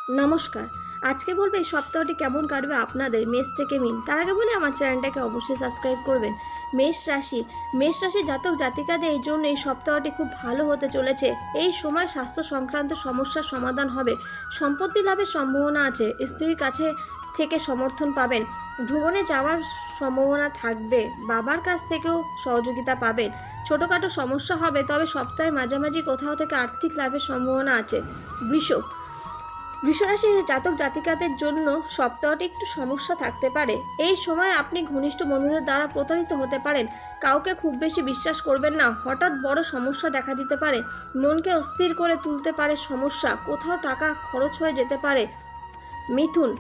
নমস্কার। আজকে বলবো এই সপ্তাহটি কেমন কাটবে আপনাদের মেষ থেকে মিন। তার আগে বলি আমার চ্যানেলটাকে অবশ্যই সাবস্ক্রাইব করবেন। মেষ রাশি জাতক জাতিকাদের এই জন্য এই সপ্তাহটি খুব ভালো হতে চলেছে। এই সময় স্বাস্থ্য সংক্রান্ত সমস্যার সমাধান হবে। সম্পত্তি লাভের সম্ভাবনা আছে। স্ত্রীর কাছে থেকে সমর্থন পাবেন। ভ্রমণে যাওয়ার সম্ভাবনা থাকবে। বাবার কাছ থেকেও সহযোগিতা পাবেন। ছোটোখাটো সমস্যা হবে, তবে সপ্তাহের মাঝামাঝি কোথাও থেকে আর্থিক লাভের সম্ভাবনা আছে। বৃষরাশির জাতক জাতিকাদের জন্য সপ্তাহটি একটু সমস্যা থাকতে পারে। এই সময় আপনি ঘনিষ্ঠ বন্ধুদের দ্বারা প্রতারিত হতে পারেন। কাউকে খুব বেশি বিশ্বাস করবেন না। হঠাৎ বড় সমস্যা দেখা দিতে পারে। মনকে অস্থির করে তুলতে পারে সমস্যা। কোথাও টাকা খরচ হয়ে যেতে পারে। মিথুন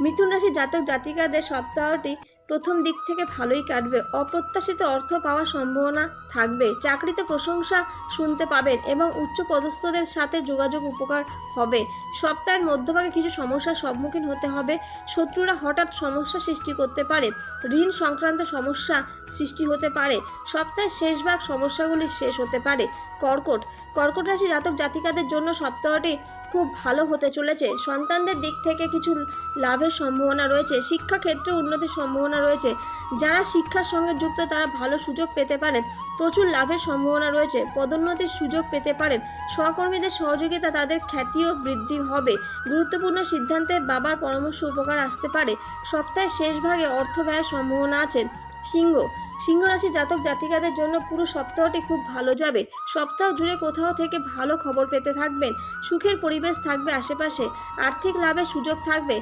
মিথুন রাশির জাতক জাতিকাদের সপ্তাহটি প্রথম দিক থেকে ভালোই কাটবে। অপ্রত্যাশিত অর্থ পাওয়ার সম্ভাবনা থাকবে। চাকরিতে প্রশংসা শুনতে পাবেন এবং উচ্চ পদস্থদের সাথে যোগাযোগ উপকার হবে। সপ্তাহের মধ্যভাগে কিছু সমস্যার সম্মুখীন হতে হবে। শত্রুরা হঠাৎ সমস্যা সৃষ্টি করতে পারে। ঋণ সংক্রান্ত সমস্যা সৃষ্টি হতে পারে। সপ্তাহের শেষ ভাগ সমস্যাগুলি শেষ হতে পারে। কর্কট রাশি জাতক জাতিকাদের জন্য সপ্তাহটি খুব ভালো হতে চলেছে। সন্তানদের দিক থেকে কিছু লাভের সম্ভাবনা রয়েছে। শিক্ষাক্ষেত্রে উন্নতির সম্ভাবনা রয়েছে। যারা শিক্ষার সঙ্গে যুক্ত তারা ভালো সুযোগ পেতে পারেন। প্রচুর লাভের সম্ভাবনা রয়েছে। পদোন্নতির সুযোগ পেতে পারেন। সহকর্মীদের সহযোগিতা তাদের খ্যাতিও বৃদ্ধি হবে। গুরুত্বপূর্ণ সিদ্ধান্তে বাবার পরামর্শ উপকার আসতে পারে। সপ্তাহের শেষ ভাগে অর্থ ব্যয়ের সম্ভাবনা আছে। সিংহ রাশি জাতক জাতিকাদের জন্য পুরো সপ্তাহটি খুব ভালো যাবে। সপ্তাহ জুড়ে কোথাও থেকে ভালো খবর পেতে থাকবেন। সুখের পরিবেশ থাকবে আশেপাশে। আর্থিক লাভের সুযোগ থাকবে।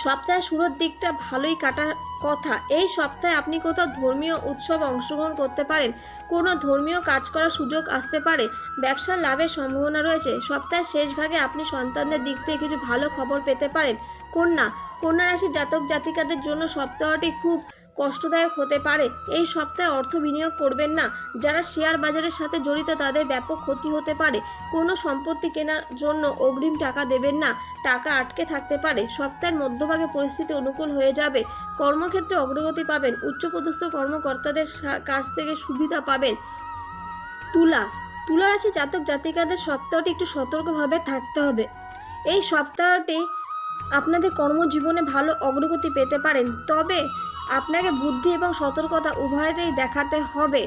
সপ্তাহের শুরুর দিকটা ভালোই কাটার কথা। এই সপ্তাহে আপনি কোথাও ধর্মীয় উৎসবে অংশগ্রহণ করতে পারেন। কোনো ধর্মীয় কাজ করার সুযোগ আসতে পারে। ব্যবসার লাভের সম্ভাবনা রয়েছে। সপ্তাহের শেষ ভাগে আপনি সন্তানদের দিক থেকে কিছু ভালো খবর পেতে পারেন। কন্যা রাশির জাতক জাতিকাদের জন্য সপ্তাহটি খুব কষ্টদায়ক হতে পারে। এই সপ্তাহে অর্থ বিনিয়োগ করবেন না। যারা শেয়ার বাজারের সাথে জড়িত তাদের ব্যাপক ক্ষতি হতে পারে। কোনো সম্পত্তি কেনার জন্য অগ্রিম টাকা দেবেন না। টাকা আটকে থাকতে পারে। সপ্তাহের মধ্যভাগে পরিস্থিতি অনুকূল হয়ে যাবে। কর্মক্ষেত্রে অগ্রগতি পাবেন। উচ্চপদস্থ কর্মকর্তাদের কাছ থেকে সুবিধা পাবেন। তুলা রাশি জাতক জাতিকাদের সপ্তাহটি একটু সতর্কভাবে থাকতে হবে। এই সপ্তাহটি আপনাদের কর্মজীবনে ভালো অগ্রগতি পেতে পারেন, তবে আপনাকে বুদ্ধি এবং সতর্কতা উভয়তেই দেখাতে হবে।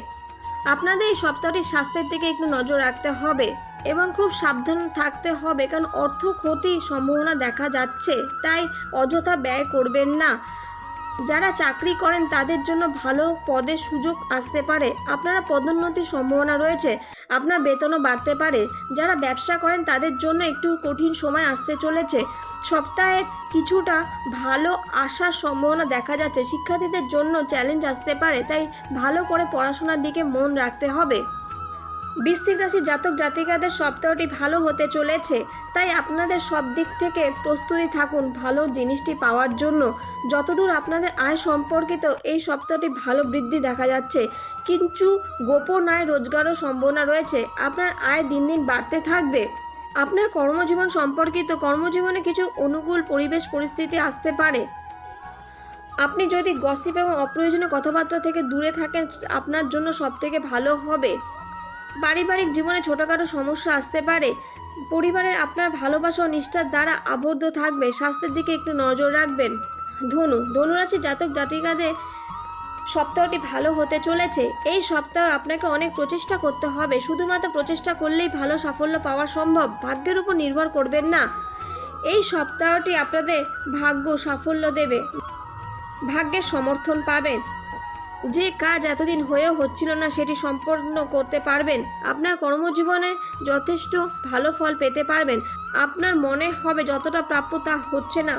আপনাদের এই সপ্তাহটি স্বাস্থ্যের দিকে একটু নজর রাখতে হবে এবং খুব সাবধান থাকতে হবে, কারণ অর্থ ক্ষতির সম্ভাবনা দেখা যাচ্ছে, তাই অযথা ব্যয় করবেন না। যারা চাকরি করেন তাদের জন্য ভালো পদের সুযোগ আসতে পারে। আপনারা পদোন্নতির সম্ভাবনা রয়েছে। আপনার বেতনও বাড়তে পারে। যারা ব্যবসা করেন তাদের জন্য একটু কঠিন সময় আসতে চলেছে। সপ্তাহে কিছুটা ভালো আসার সম্ভাবনা দেখা যাচ্ছে। শিক্ষার্থীদের জন্য চ্যালেঞ্জ আসতে পারে, তাই ভালো করে পড়াশোনার দিকে মন রাখতে হবে। বৃশ্চিক রাশি জাতক জাতিকাদের সপ্তাহটি ভালো হতে চলেছে, তাই আপনাদের সব দিক থেকে প্রস্তুতি থাকুন ভালো জিনিসটি পাওয়ার জন্য। যতদূর আপনাদের আয় সম্পর্কিত এই সপ্তাহটি ভালো বৃদ্ধি দেখা যাচ্ছে। কিন্তু গোপন আয় রোজগারও সম্ভাবনা রয়েছে। আপনার আয় দিন দিন বাড়তে থাকবে। আপনার কর্মজীবন সম্পর্কিত কর্মজীবনে কিছু অনুকূল পরিবেশ পরিস্থিতি আসতে পারে। আপনি যদি গসিপ এবং অপ্রয়োজনীয় কথাবার্তা থেকে দূরে থাকেন আপনার জন্য সবথেকে ভালো হবে। পারিবারিক জীবনে ছোটোখাটো সমস্যা আসতে পারে। পরিবারের আপনার ভালোবাসা ও নিষ্ঠার দ্বারা আবদ্ধ থাকবে। স্বাস্থ্যের দিকে একটু নজর রাখবেন। ধনুরাশি জাতক জাতিকাদের সপ্তাহটি ভালো হতে চলেছে। এই সপ্তাহ আপনাকে অনেক প্রচেষ্টা করতে হবে। শুধুমাত্র প্রচেষ্টা করলেই ভালো সাফল্য পাওয়া সম্ভব। ভাগ্যের উপর নির্ভর করবেন না। এই সপ্তাহটি আপনাদের ভাগ্য সাফল্য দেবে। ভাগ্যের সমর্থন পাবেন। যে কাজ এতদিন হয়েও হচ্ছিল না সেটি সম্পন্ন করতে পারবেন। আপনার কর্মজীবনে যথেষ্ট ভালো ফল পেতে পারবেন। আপনার মনে হবে যতটা প্রাপ্য তা হচ্ছে না।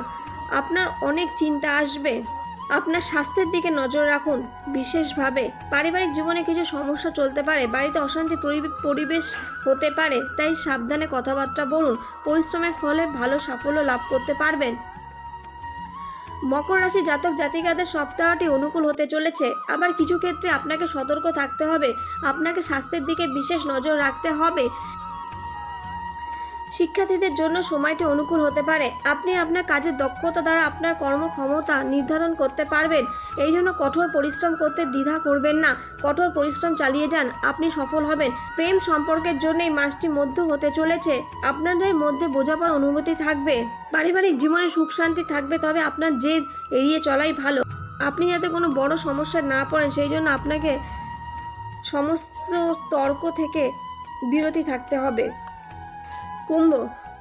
আপনার অনেক চিন্তা আসবে। আপনার স্বাস্থ্যের দিকে নজর রাখুন বিশেষভাবে। পারিবারিক জীবনে কিছু সমস্যা চলতে পারে। বাড়িতে অশান্তি পরিবেশ হতে পারে, তাই সাবধানে কথাবার্তা বলুন। পরিশ্রমের ফলে ভালো সাফল্য লাভ করতে পারবেন। মকর রাশি জাতক জাতিকাদের সপ্তাহটি অনুকূল হতে চলেছে। আবার কিছু ক্ষেত্রে আপনাকে সতর্ক থাকতে হবে। আপনাকে স্বাস্থ্যের দিকে বিশেষ নজর রাখতে হবে। শিক্ষার্থীদের জন্য সময়টি অনুকূল হতে পারে। আপনি আপনার কাজের দক্ষতা দ্বারা আপনার কর্মক্ষমতা নির্ধারণ করতে পারবেন। এই জন্য কঠোর পরিশ্রম করতে দ্বিধা করবেন না। কঠোর পরিশ্রম চালিয়ে যান, আপনি সফল হবেন। প্রেম সম্পর্কের জন্য এই মাসটি মধ্য হতে চলেছে। আপনাদের মধ্যে বোঝাপড়ার অনুভূতি থাকবে। পারিবারিক জীবনে সুখ শান্তি থাকবে, তবে আপনার জেদ এড়িয়ে চলাই ভালো। আপনি যাতে কোনো বড় সমস্যা না পড়েন সেই জন্য আপনাকে সমস্ত তর্ক থেকে বিরতি থাকতে হবে।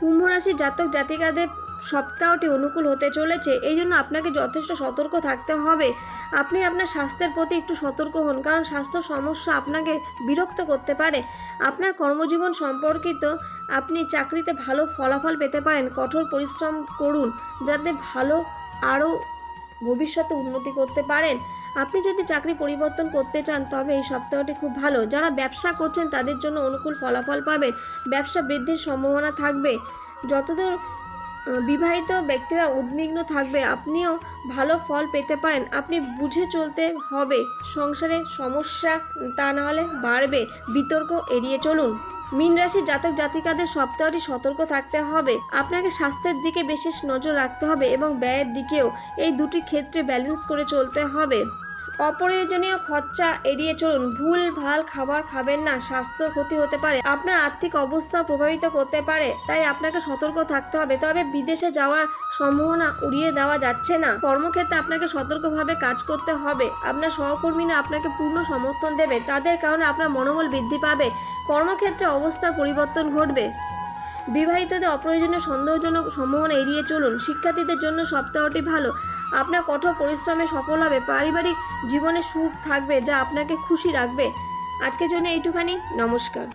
কুম্ভ রাশির জাতক জাতিকাদের সপ্তাহটি অনুকূল হতে চলেছে। এই জন্য আপনাকে যথেষ্ট সতর্ক থাকতে হবে। আপনি আপনার স্বাস্থ্যের প্রতি একটু সতর্ক হন, কারণ স্বাস্থ্য সমস্যা আপনাকে বিরক্ত করতে পারে। আপনার কর্মজীবন সম্পর্কিত আপনি চাকরিতে ভালো ফলাফল পেতে পারেন। কঠোর পরিশ্রম করুন যাতে ভালো আরও ভবিষ্যতে উন্নতি করতে পারেন। আপনি যদি চাকরি পরিবর্তন করতে চান তবে এই সপ্তাহটি খুব ভালো। যারা ব্যবসা করছেন তাদের জন্য অনুকূল ফলাফল পাবেন। ব্যবসা বৃদ্ধির সম্ভাবনা থাকবে। যতদূর বিবাহিত ব্যক্তিরা উদ্বিগ্ন থাকবে, আপনিও ভালো ফল পেতে পারেন। আপনি বুঝে চলতে হবে, সংসারে সমস্যা তা না হলে বাড়বে। বিতর্ক এড়িয়ে চলুন। মীন রাশির জাতক জাতিকাদের সপ্তাহটি সতর্ক থাকতে হবে। আপনাকে স্বাস্থ্যের দিকে বিশেষ নজর রাখতে হবে এবং ব্যয়ের দিকেও। এই দুটি ক্ষেত্রে ব্যালেন্স করে চলতে হবে। অপ্রয়োজনীয় খরচা এড়িয়ে চলুন। ভুল ভাল খাবার খাবেন না, স্বাস্থ্য ক্ষতি হতে পারে। আপনার আর্থিক অবস্থা প্রভাবিত করতে পারে, তাই আপনাকে সতর্ক থাকতে হবে। তবে বিদেশে যাওয়ার সম্ভাবনা উড়িয়ে দেওয়া যাচ্ছে না। কর্মক্ষেত্রে আপনাকে সতর্কভাবে কাজ করতে হবে। আপনার সহকর্মীরা আপনাকে পূর্ণ সমর্থন দেবে, তাদের কারণে আপনার মনোবল বৃদ্ধি পাবে। কর্মক্ষেত্রে অবস্থার পরিবর্তন ঘটবে। বিবাহিতদের অপ্রয়োজনীয় সন্দেহজনক সম্ভাবনা এড়িয়ে চলুন। শিক্ষার্থীদের জন্য সপ্তাহটি ভালো। আপনার কঠোর পরিশ্রমে সফল হবে। পারিবারিক জীবনে সুখ থাকবে যা আপনাকে খুশি রাখবে। আজকের জন্য এইটুখানি। নমস্কার।